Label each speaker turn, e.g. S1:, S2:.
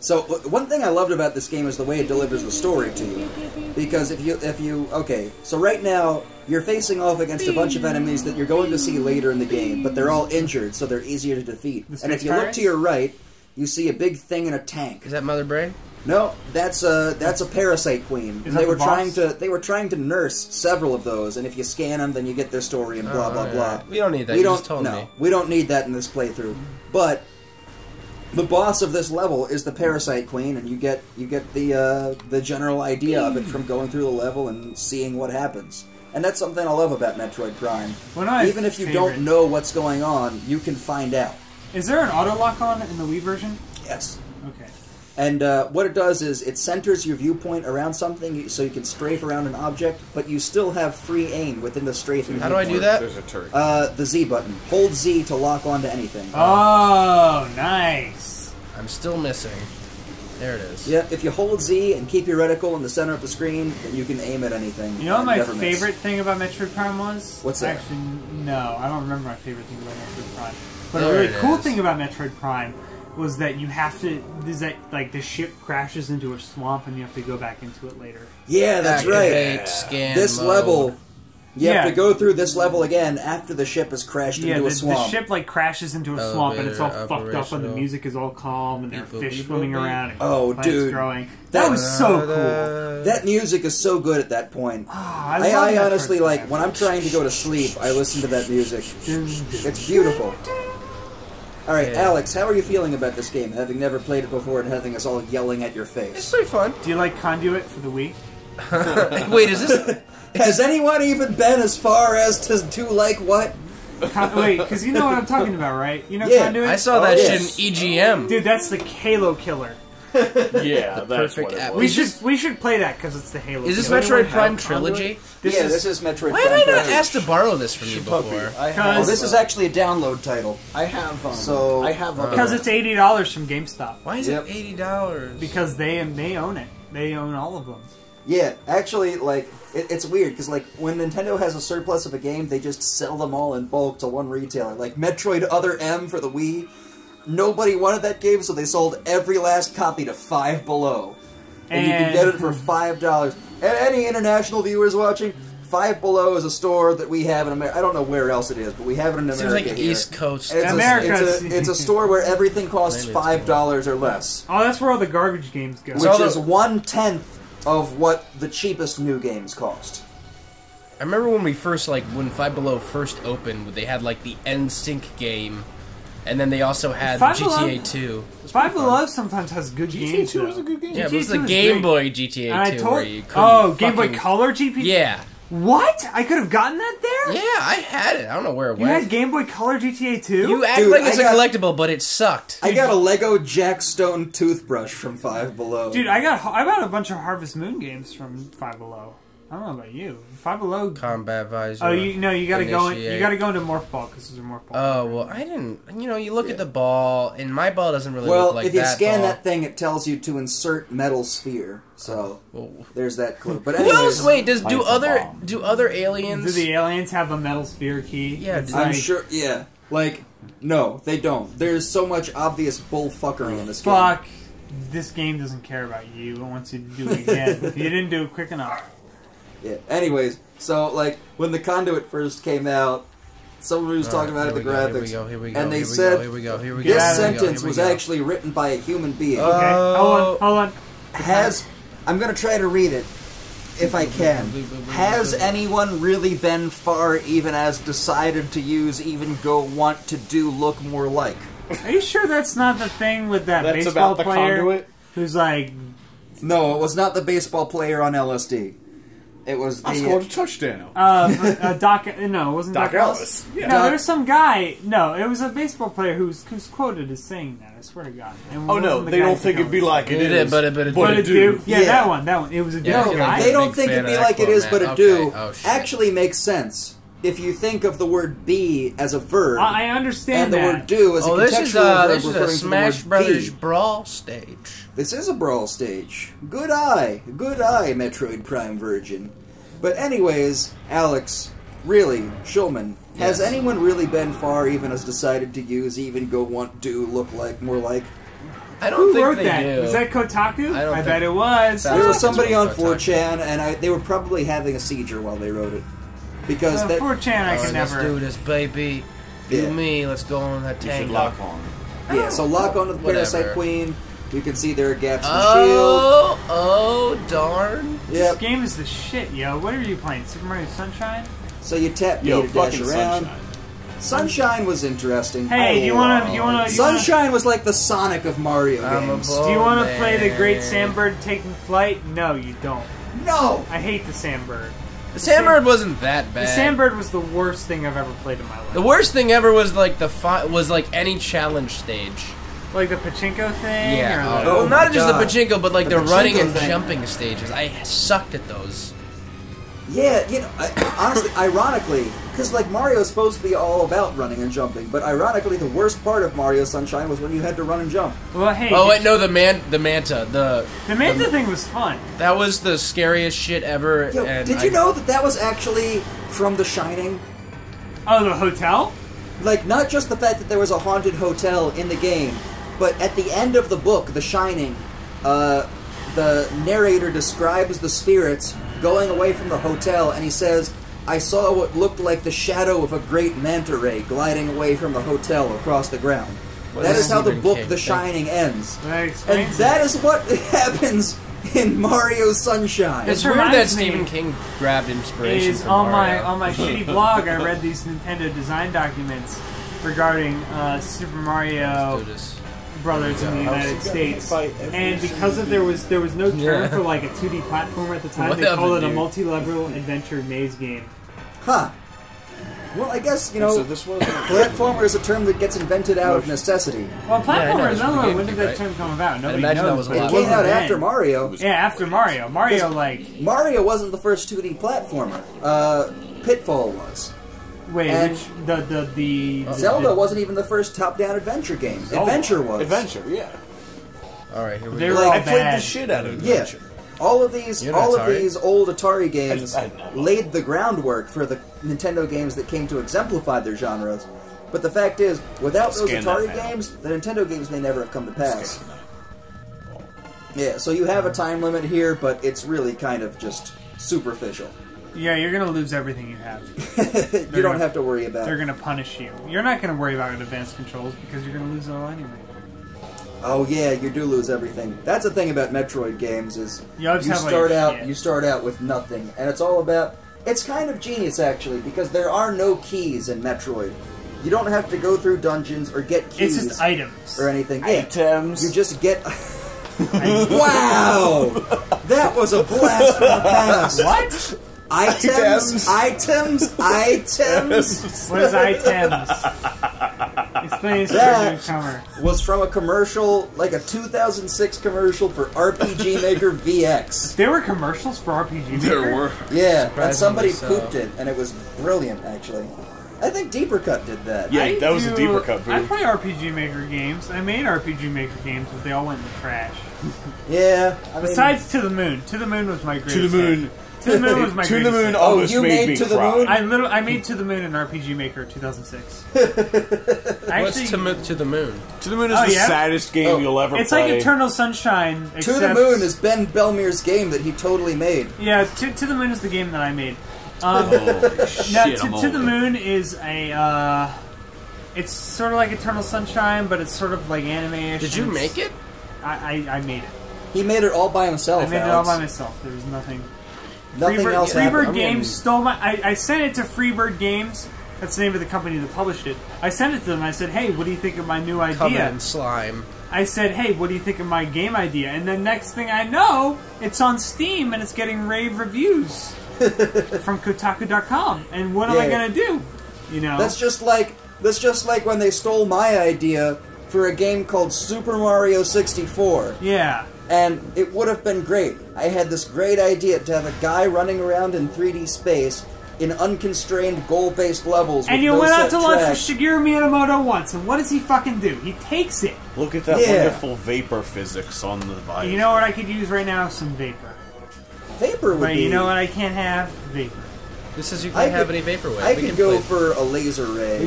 S1: So one thing I loved about this game is the way it delivers the story to you. Because okay, so right now you're facing off against a bunch of enemies that you're going to see later in the game, but they're all injured, so they're easier to defeat. And if you look to your right, you see a big thing in a tank.
S2: Is that Mother Brain?
S1: No, that's a parasite queen.
S3: Is that
S1: they were trying to nurse several of those, and if you scan them, then you get their story and blah blah blah.
S2: We don't need that. You just told me.
S1: We don't need that in this playthrough. But the boss of this level is the parasite queen, and you get the general idea of it from going through the level and seeing what happens. And that's something I love about Metroid Prime. Even if you don't know what's going on, you can find out.
S3: Is there an auto lock on in the Wii version?
S1: Yes.
S3: Okay.
S1: And what it does is it centers your viewpoint around something so you can strafe around an object, but you still have free aim within the strafing.
S2: How do I do that?
S4: There's a turret.
S1: The Z button. Hold Z to lock onto anything.
S3: Oh, nice.
S2: I'm still missing. There it is.
S1: Yeah, if you hold Z and keep your reticle in the center of the screen, then you can aim at anything.
S3: You know what my favorite thing about Metroid Prime was?
S1: What's that?
S3: Actually, no, I don't remember my favorite thing about Metroid Prime. But a really cool thing about Metroid Prime was that you have to, like, the ship crashes into a swamp and you have to go back into it later.
S1: Yeah, that's right.
S2: Scan
S1: this
S2: mode.
S1: level, you have to go through this level again after the ship has crashed into a swamp.
S3: The ship, like, crashes into a swamp and it's all fucked up and the music is all calm and there are fish swimming around and plants growing. That was so cool.
S1: That music is so good at that point.
S3: I
S1: honestly, like, when I'm trying to go to sleep, I listen to that music. It's beautiful. Alright, Alex, how are you feeling about this game, having never played it before and having us all yelling at your face?
S2: It's pretty fun.
S3: Do you like Conduit for the Wii?
S2: Wait, is this...
S1: Has anyone even been as far as to like what?
S3: Wait, because you know what I'm talking about, right? You know Conduit?
S2: I saw that shit in EGM.
S3: Dude, that's the Halo killer.
S4: Yeah, that's
S2: perfect
S4: what it
S2: app.
S4: was.
S3: We should play that because it's the Halo.
S2: Is this
S3: killer.
S2: Metroid Prime Trilogy?
S1: This is Metroid Prime.
S2: Why have I not asked to borrow this from you before?
S1: This is actually a download title.
S4: I have.
S3: Because it's $80 from GameStop.
S2: Why is it $80?
S3: Because they own it. They own all of them.
S1: Yeah, actually, like, it's weird, because, like, when Nintendo has a surplus of a game, they just sell them all in bulk to one retailer. Like, Metroid Other M for the Wii, nobody wanted that game, so they sold every last copy to Five Below. And you can get it for $5. And any international viewers watching, Five Below is a store that we have in America. I don't know where else it is, but we have it in America.
S2: Seems like East Coast.
S1: It's a store where everything costs $5 or less.
S3: Oh, that's where all the garbage games go.
S1: Which is 1/10 of what the cheapest new games cost.
S2: I remember when we first, like, when Five Below first opened, they had, like, the NSYNC game, and then they also had GTA 2.
S3: Five Below sometimes has good games.
S4: GTA 2 was a good game.
S2: Yeah, it was the Game Boy GTA 2 where you couldn't
S3: Game Boy Color GP?
S2: Yeah.
S3: What? I could have gotten that there?
S2: Yeah, I had it. I don't know where it
S3: You
S2: went.
S3: had Game Boy Color GTA 2?
S2: You act like it's a collectible, but it sucked.
S1: I got a Lego Jackstone toothbrush from Five Below.
S3: Dude, I got a bunch of Harvest Moon games from Five Below. I don't know about you. Five Below.
S2: Combat Visor.
S3: Oh, you gotta go into Morph Ball because there's a Morph Ball.
S2: Oh well, I didn't. You know, you look at the ball, and my ball doesn't really
S1: well,
S2: look like that.
S1: Well, if you scan
S2: ball.
S1: that thing, it tells you to insert metal sphere. So there's that clue. But
S2: who else? Wait, do other aliens?
S3: Do the aliens have a metal sphere key?
S2: Yeah,
S1: I'm sure. Yeah, like no, they don't. There's so much obvious bullfuckery in this game.
S3: Fuck, this game doesn't care about you. It wants you to do it again. You didn't do it quick enough.
S1: Yeah. Anyways, so like when the Conduit first came out, someone was talking about the graphics, and they said this sentence was actually written by a human being.
S3: Okay, hold on.
S1: I'm gonna try to read it, if I can. Has anyone really been far, even as decided to use, even go want to do, look more like?
S3: Are you sure that's not the thing with that baseball player
S4: Conduit?
S3: who's like?
S1: No, it was not the baseball player on LSD. It was the...
S4: I scored a touchdown.
S3: Doc... No, it wasn't Doc
S4: Ellis. Yeah.
S3: No, there was some guy... No, it was a baseball player who's quoted as saying that. I swear to God.
S4: Oh, no, they don't think it'd be like it is.
S2: But it do.
S3: Yeah, that one. It was a different guy.
S1: They don't think it'd be like it is, but it do. Actually makes sense. If you think of the word be as a verb...
S3: I understand
S1: and the word do as a contextual verb referring to the word be.
S2: This is a Smash Brothers brawl stage.
S1: This is a brawl stage. Good eye, Metroid Prime Virgin. But anyways, Alex, really, Schulman, has anyone really been far, even as decided to use, even go want, do, look like, more like?
S2: I don't
S3: Who
S2: think
S3: wrote
S2: they
S3: that?
S2: do.
S3: Was that Kotaku?
S2: I
S3: bet it was.
S1: There was somebody on
S2: Kotaku.
S1: 4chan, and they were probably having a seizure while they wrote it. Because
S3: 4chan, I can
S2: Let's
S3: never.
S2: do this, baby.
S1: Yeah.
S2: Do me. Let's go on that
S4: You should
S2: tango.
S4: lock on.
S1: Yeah, so lock onto the Parasite
S2: Whatever.
S1: Queen. You can see there are gaps in the shield.
S2: Oh, darn.
S3: This
S1: Yep.
S3: game is the shit, yo. What are you playing? Super Mario Sunshine?
S1: So you tap B
S4: Yo,
S1: to dash
S4: fucking
S1: around.
S4: Sunshine.
S1: Sunshine was interesting.
S3: Hey, do you wanna?
S1: Sunshine was like the Sonic of Mario games.
S3: Do you want to play the Great Sandbird taking flight? No, you don't.
S1: No!
S3: I hate the Sandbird.
S2: The Sandbird wasn't that bad.
S3: The Sandbird was the worst thing I've ever played in my life.
S2: The worst thing ever was like any challenge stage.
S3: Like the pachinko thing?
S2: Yeah.
S3: Or
S1: Oh
S2: Well, not
S1: my
S2: just
S1: God.
S2: the pachinko, but like
S1: The
S2: the running
S1: pachinko
S2: and
S1: thing.
S2: jumping stages. I sucked at those.
S1: Yeah, you know, honestly, ironically, because like Mario's supposed to be all about running and jumping, but ironically, the worst part of Mario Sunshine was when you had to run and jump.
S3: Well, hey.
S2: Oh wait, no, the Manta.
S3: The Manta thing was fun.
S2: That was the scariest shit ever.
S1: Yo,
S2: and
S1: did you know that was actually from The Shining?
S3: Oh, the hotel?
S1: Like, not just the fact that there was a haunted hotel in the game, but at the end of the book, The Shining, the narrator describes the spirits going away from the hotel, and he says, I saw what looked like the shadow of a great manta ray gliding away from the hotel across the ground.
S2: Well,
S1: that
S2: this
S1: is how the
S2: Stephen
S1: book
S2: King
S1: The
S2: thing.
S1: Shining ends.
S3: That
S1: And
S3: explains
S1: that
S3: it.
S1: is what happens in Mario Sunshine.
S2: It's
S3: This
S2: weird that
S3: reminds me-
S2: Stephen King grabbed inspiration
S3: Is
S2: from
S3: on
S2: Mario.
S3: my shitty blog. I read these Nintendo design documents regarding Super Mario
S2: Let's do this.
S3: Brothers in the United States, and because of there was no term
S2: Yeah.
S3: for like a 2D platformer at the time, they
S2: Whatever,
S3: called it a
S2: dude.
S3: multi-level adventure maze game.
S1: Huh. Well, I guess, you know,
S4: So this was
S1: platformer is a term that gets invented out of necessity.
S3: Well,
S2: Yeah, I know,
S3: platformer
S2: it's
S3: is another
S2: from
S3: one. When did that
S2: GameCube,
S3: term come about? Nobody
S2: imagine
S3: knows.
S2: that was a
S3: but
S2: lot.
S1: It
S3: it
S1: came
S3: wasn't
S1: out
S3: then.
S1: after Mario.
S3: Yeah, after Mario. Mario, like,
S1: Mario wasn't the first 2D platformer. Pitfall was.
S3: wait,
S1: And-
S3: which the
S1: Zelda wasn't even the first top-down adventure game.
S3: Zelda.
S1: Adventure was.
S4: Adventure, yeah.
S2: All right, here we
S3: They
S2: go.
S3: were all
S4: I played
S3: bad.
S4: the shit out of
S1: Yeah.
S4: Adventure.
S1: All of these,
S2: You're an
S1: all of
S2: Atari?
S1: these old Atari games
S4: I know.
S1: laid the groundwork for the Nintendo games that came to exemplify their genres. But the fact is, without those
S4: Scan that
S1: Atari
S4: now.
S1: games, the Nintendo games may never have come to pass. Yeah, so you have a time limit here, but it's really kind of just superficial.
S3: Yeah, you're gonna lose everything you have.
S1: You don't have to worry about
S3: They're
S1: it.
S3: gonna punish you. You're not gonna worry about advanced controls because you're gonna lose it all anyway.
S1: Oh yeah, you do lose everything. That's the thing about Metroid games is
S3: You always have, like, shit.
S1: you start out with nothing, and it's all about. It's kind of genius actually because there are no keys in Metroid. You don't have to go through dungeons or get keys
S3: It's just items.
S1: or anything. Yeah,
S4: Items.
S1: you just get. Wow, that was a blast from the past.
S3: What?
S1: Items, items, items.
S3: What is items? Explain this to
S1: That-
S3: a newcomer.
S1: Was from a commercial, like a 2006 commercial for RPG Maker VX.
S3: There were commercials for RPG Maker?
S4: There were.
S1: Yeah, and
S2: Surprisingly
S1: somebody
S2: so.
S1: pooped it, and it was brilliant, actually. I think Deeper Cut did that.
S4: Yeah, that was a deeper cut,
S3: I
S4: boo.
S3: play RPG Maker games. I made RPG Maker games, but they all went in the trash.
S1: Yeah. I mean,
S3: Besides To the Moon. To the Moon was my greatest
S4: To the moon.
S3: hit. To the Moon was my
S4: To the
S3: greatest
S4: moon
S3: hit.
S4: almost
S1: you
S4: made
S1: made
S4: me
S1: To the
S4: cry.
S1: Moon?
S3: I made To the Moon in RPG Maker 2006.
S2: What's to the moon?
S4: To the moon is
S3: Oh,
S4: the
S3: yeah?
S4: saddest game
S1: Oh.
S4: you'll ever
S3: It's
S4: play.
S3: like Eternal Sunshine,
S1: To
S3: except...
S1: the Moon is Ben Belmir's game that he totally made.
S3: Yeah, to the Moon is the game that I made.
S4: Holy
S3: No,
S4: shit,
S3: to the Moon is a, it's sort of like Eternal Sunshine, but it's sort of like anime-ish.
S2: Did you make it?
S3: I made it.
S1: He made it all by himself.
S3: I made it all
S1: Alex.
S3: by myself. There was nothing.
S1: Nothing else
S3: Freebird
S1: happened.
S3: Games stole my... I sent it to Freebird Games. That's the name of the company that published it. I sent it to them. I said, hey, what do you think of my new idea?
S2: Covenant slime.
S3: I said, hey, what do you think of my game idea? And then next thing I know, it's on Steam and it's getting rave reviews from Kotaku.com. And what am I
S1: Yeah.
S3: going to do? You know?
S1: That's just like when they stole my idea for a game called Super Mario 64.
S3: Yeah.
S1: And it would have been great. I had this great idea to have a guy running around in 3D space in unconstrained goal-based levels with
S3: And you
S1: no
S3: went out
S1: set
S3: to lunch with
S1: track.
S3: Shigeru Miyamoto once, and what does he fucking do? He takes it.
S4: Look at that
S1: Yeah.
S4: wonderful vapor physics on the device.
S3: You know what I could use right now? Some vapor.
S1: Vapor would
S3: But
S1: be...
S3: you know what I can't have? Vapor.
S2: This is you
S1: I
S2: can't have
S1: could-
S2: any vaporwave.
S1: I
S2: We
S1: could
S2: can
S1: go
S2: play-
S1: for a laser ray.